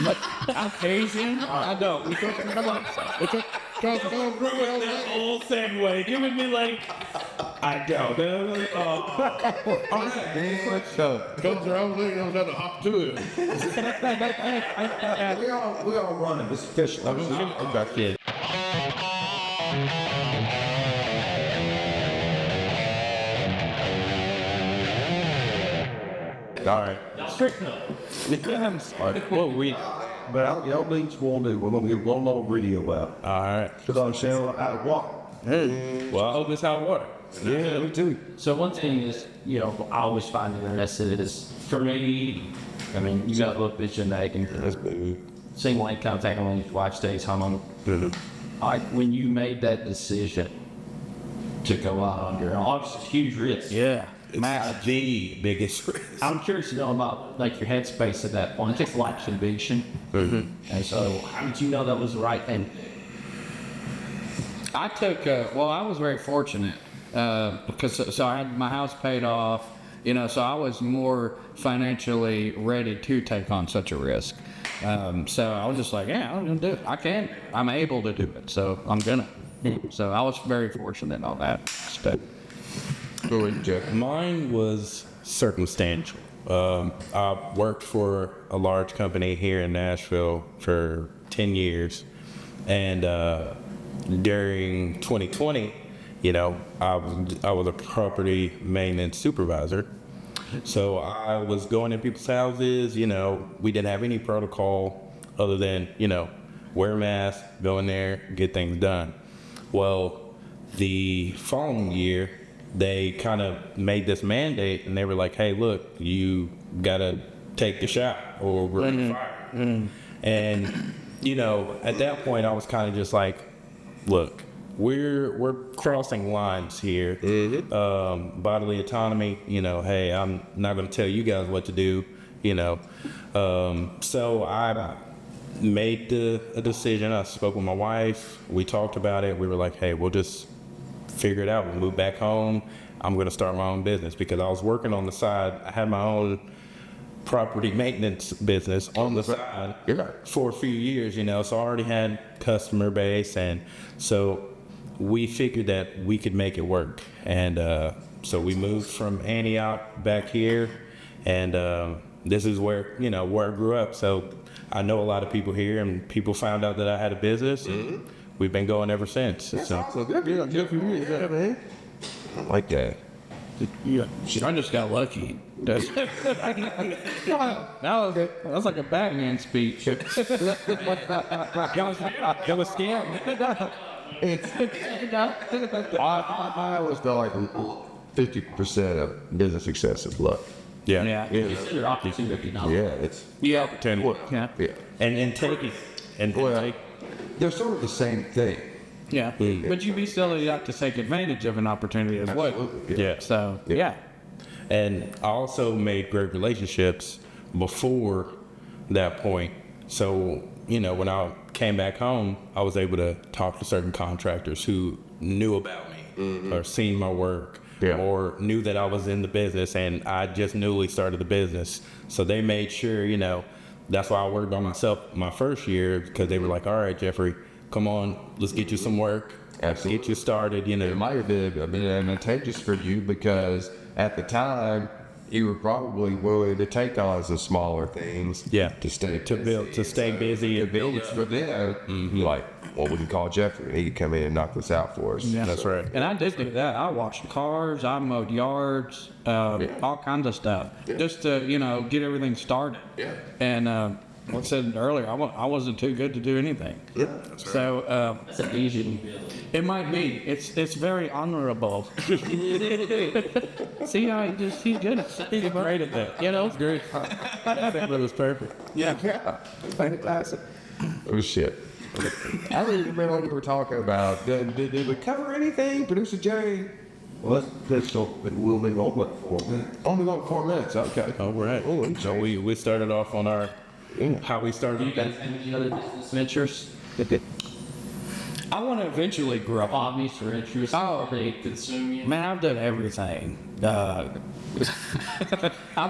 But I'm Asian. I don't. Come on. That old segue. Giving me like, I don't. All right, man, let's go. Comes around, we don't have to hop to it. We all running. This is official. I'm back here. All right. Well, we. But I'll lead you on to. We're gonna get one more video out. All right. Cause I'm saying I walk. Well, I hope it's hot water. Yeah, me too. So one thing is, I always find it interesting is for me, I mean, you got a little vision that I can single income technology, watch days, how long. Like when you made that decision to go out on your own, obviously it's a huge risk. Yeah. It's the biggest risk. I'm curious to know about like your headspace at that point. It takes a lot of conviction. And so how did you know that was the right thing? I took, I was very fortunate because I had my house paid off, so I was more financially ready to take on such a risk. So I was just like, yeah, I'm going to do it. I'm able to do it. So I'm going to. So I was very fortunate on that step. Go ahead, Jeff. Mine was circumstantial. I worked for a large company here in Nashville for 10 years. And during 2020, I was a property maintenance supervisor. So I was going in people's houses, we didn't have any protocol other than, wear a mask, go in there, get things done. Well, the following year, they kind of made this mandate and they were like, hey, look, you got to take the shot or we're going to fire. And, at that point, I was kind of just like, look, we're crossing lines here. Bodily autonomy, hey, I'm not going to tell you guys what to do, So I made a decision. I spoke with my wife. We talked about it. We were like, hey, we'll just figure it out. We'll move back home. I'm going to start my own business because I was working on the side. I had my own property maintenance business on the side for a few years, so I already had customer base. And so we figured that we could make it work. And so we moved from Antioch back here. And this is where I grew up. So I know a lot of people here and people found out that I had a business. We've been going ever since. So. Man. I like that. Yeah, I just got lucky. That was like a Batman speech. It was scam. I was like 50% of business success is luck. Yeah. It's your opportunity now. Yeah, it's And take it. And take. they're sort of the same thing. Yeah, but you'd be silly not to take advantage of an opportunity as well. Absolutely. Yeah. So, yeah. And I also made great relationships before that point. So, when I came back home, I was able to talk to certain contractors who knew about me or seen my work or knew that I was in the business and I just newly started the business. So they made sure, that's why I worked on myself my first year because they were like, all right, Jeffrey, come on, let's get you some work. Absolutely. Get you started, It might have been advantageous for you because at the time you were probably willing to take on some smaller things. Yeah. To stay busy and build. But then, like, well, we can call Jeffrey. He can come in and knock this out for us. Yeah. That's right. And I did do that. I washed cars, I mowed yards, all kinds of stuff, just to get everything started. Yeah. And like I said earlier, I wasn't too good to do anything. Yeah. So It's an easy. it might be. It's very honorable. See how he's good at that. He's great at that. It's great. I think that was perfect. Yeah. Fantastic. Oh shit. I don't even remember what we were talking about. Did we cover anything, Producer Jay? Well, let's go. We'll be on what, 4 minutes? Only about 4 minutes. Okay. All right. Oh, So we started off on our how we started. You guys have any other business ventures? I want to eventually grow. hobbies or interests they consume you? Man, I've done everything. I've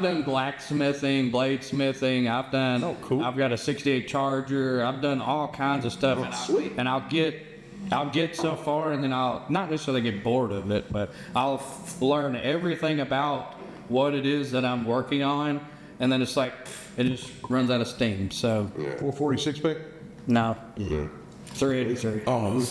done blacksmithing, bladesmithing. I've done. Oh, cool. I've got a '68 Charger. I've done all kinds of stuff. And I'll get so far, and then I'll not necessarily get bored of it, but I'll learn everything about what it is that I'm working on, and then it's like it just runs out of steam. So 446 pick? no, Yeah. 383. Oh,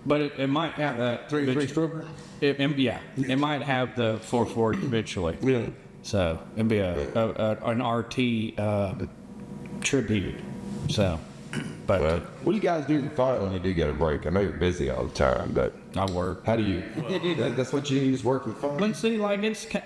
But it might have that 3 stripper? Yeah, it might have the 440 eventually. Yeah. So it'd be an RT tribute. So, but Well, what do you guys do for fun when you do get a break? I know you're busy all the time, but I work. how do you? That's what you use, work for fun? But see, like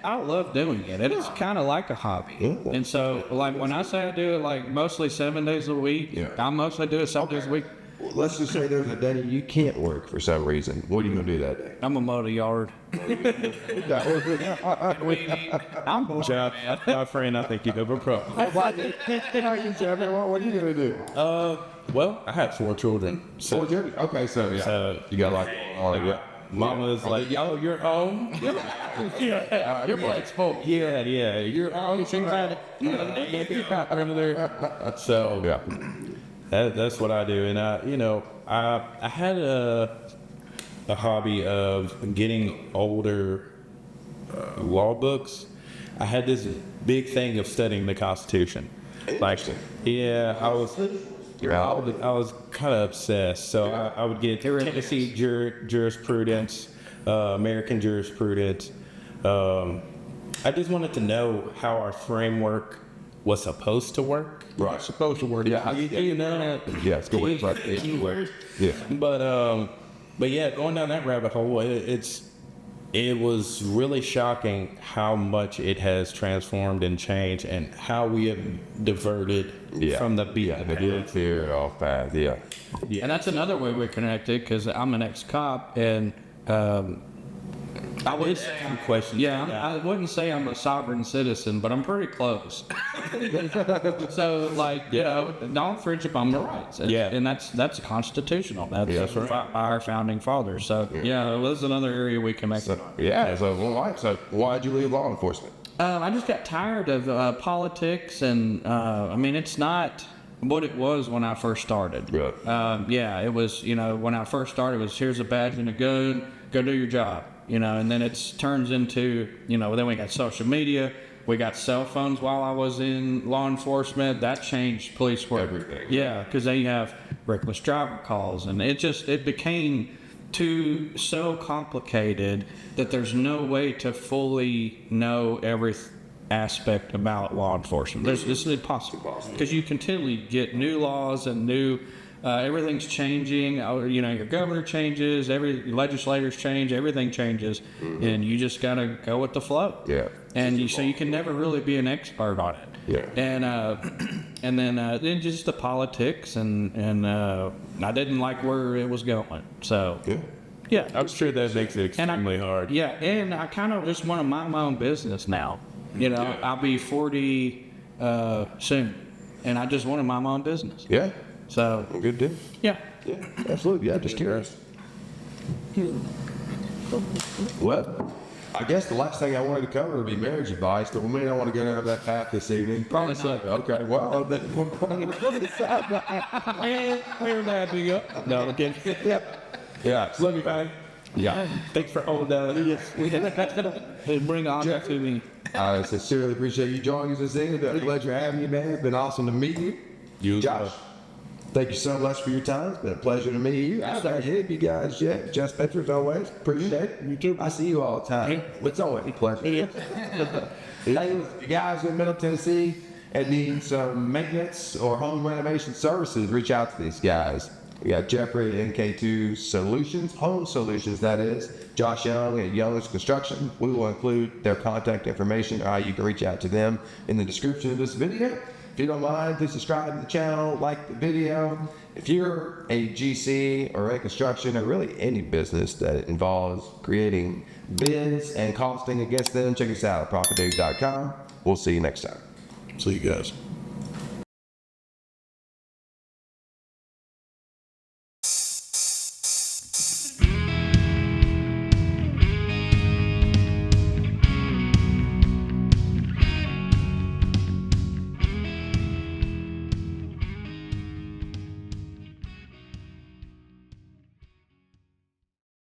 I love doing it. It's kind of like a hobby. Yeah. And so, like when I say I do it, like mostly 7 days a week. Yeah. I mostly do it 7 days a week. Well, let's just say there's a day you can't work for some reason. What are you gonna do that day? I'm a mow the yard. I'm bored, man. My friend, I think you have a problem. What are you gonna do? Well, I have 4 children. So Okay, so yeah, So- you got like all of it. Mama's like, oh, you're home? Yeah, Your black's full. yeah, you're home. So Yeah. that's what I do. And I had a hobby of getting older law books. I had this big thing of studying the Constitution. Like, yeah, I was kind of obsessed. So I would get Tennessee jurisprudence, American jurisprudence. I just wanted to know how our framework was supposed to work. Right. Supposed to work. Yeah. You know, Yes. Go ahead. Right. keywords. Yeah. But yeah, going down that rabbit hole, it was really shocking how much it has transformed and changed, and how we have diverted from the beat. Yeah. They did clear it off fast. Yeah. And that's another way we're connected, because I'm an ex-cop, and I would say I'm questions. Yeah, I wouldn't say I'm a sovereign citizen, but I'm pretty close. So, like, you know, don't infringe upon my rights. Yeah. And that's constitutional. That's right. by our founding fathers. So, yeah, well, this is another area we connect. So why'd you leave law enforcement? I just got tired of politics, and I mean, it's not what it was when I first started. Really? Yeah, it was, you know, when I first started, it was here's a badge and a gun, go do your job, you know, and then it turns into, you know, then we got social media, we got cell phones while I was in law enforcement. That changed police work. Everything. Yeah, because then you have reckless driver calls, and it became so complicated that there's no way to fully know every aspect about law enforcement. It's impossible, because you continually get new laws and new everything's changing. You know, your governor changes, every legislators change, everything changes, and you just gotta go with the flow. Yeah. And so you can never really be an expert on it. Yeah. And then just the politics, and I didn't like where it was going. So Yeah. yeah, I'm sure that makes it extremely hard. yeah, and I kind of just want to mind my own business now. You know, I'll be 40 soon, and I just want to mind my own business. Yeah. So Good deal. yeah. Yeah. Absolutely. Yeah. Just curious. Well, I guess the last thing I wanted to cover would be marriage advice, but we may not want to go down that path this evening. Probably not. Okay. Well, then No, again. yeah. Love you, man. Yeah. Thanks for holding down. They bring honor to me. I sincerely appreciate you joining us this evening. It's been a pleasure having you, man. It's been awesome to meet you. You as Josh, well. thank you so much for your time. It's been a pleasure to meet you. I start hitting you guys, yeah. Just Petro, as always. Appreciate it. You too. I see you all the time. It's always a pleasure. Hey, you guys in Middle Tennessee and need some maintenance or home renovation services, reach out to these guys. We got Jeffrey at NK2 Solutions, Home Solutions, that is. Josh Young at Young's Construction. We will include their contact information, or how you can reach out to them, in the description of this video. If you don't mind, please subscribe to the channel, like the video. If you're a GC or a construction, or really any business that involves creating bids and costing against them, check us out at ProfitDig.com. We'll see you next time. See you guys.